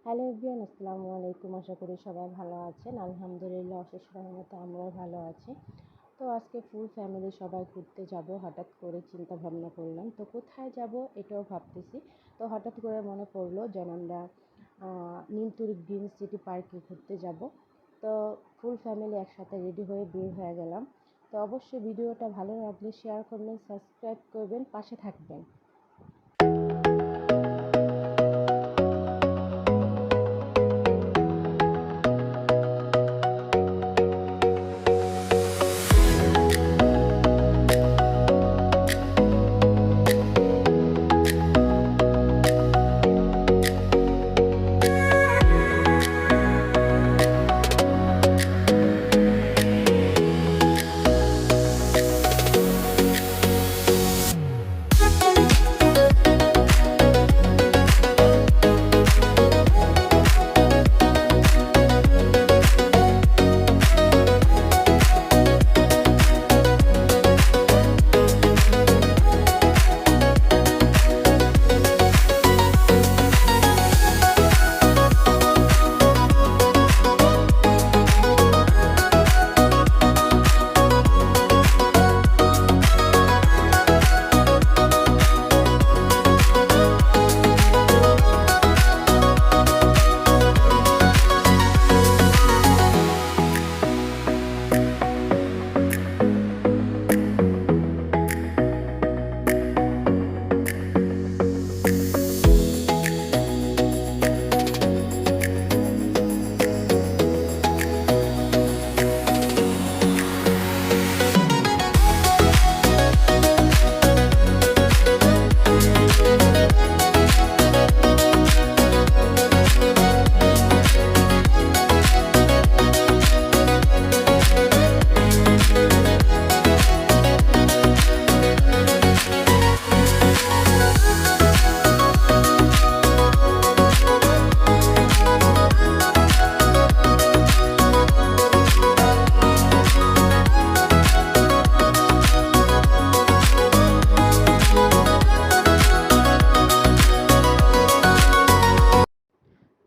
Hello everyone, আসসালামু আলাইকুম। আশা করি সবাই ভালো আছেন। আলহামদুলিল্লাহ, অশেষ রহমতে আমরাও ভালো আছি। তো আজকে ফুল ফ্যামিলি সবাই ঘুরতে যাব, হঠাৎ করে চিন্তা ভাবনা করলাম। তো কোথায় যাব এটাও ভাবতেছি। তো হঠাৎ করে মনে পড়লো যেন আমরা নীলতুরি গ্রিন সিটি পার্কে ঘুরতে যাব। তো ফুল ফ্যামিলি একসাথে রেডি হয়ে বের হয়ে গেলাম। তো অবশ্যই ভিডিওটা ভালো লাগলে শেয়ার করবেন, সাবস্ক্রাইব করবেন, পাশে থাকবেন।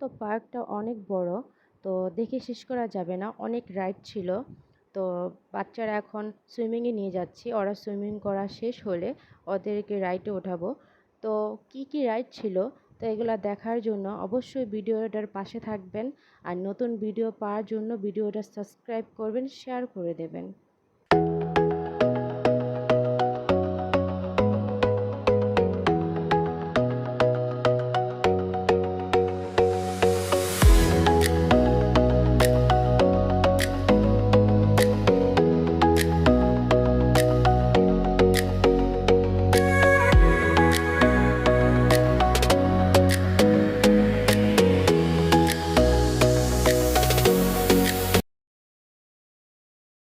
তো পার্কটা অনেক বড়, তো দেখে শেষ করা যাবে না, অনেক রাইড ছিল। তো বাচ্চারা এখন সুইমিংয়ে নিয়ে যাচ্ছি, ওরা সুইমিং করা শেষ হলে ওদেরকে রাইডে ওঠাবো। তো কি কি রাইড ছিল, তো এগুলো দেখার জন্য অবশ্যই ভিডিওটার পাশে থাকবেন। আর নতুন ভিডিও পাওয়ার জন্য ভিডিওটা সাবস্ক্রাইব করবেন, শেয়ার করে দেবেন।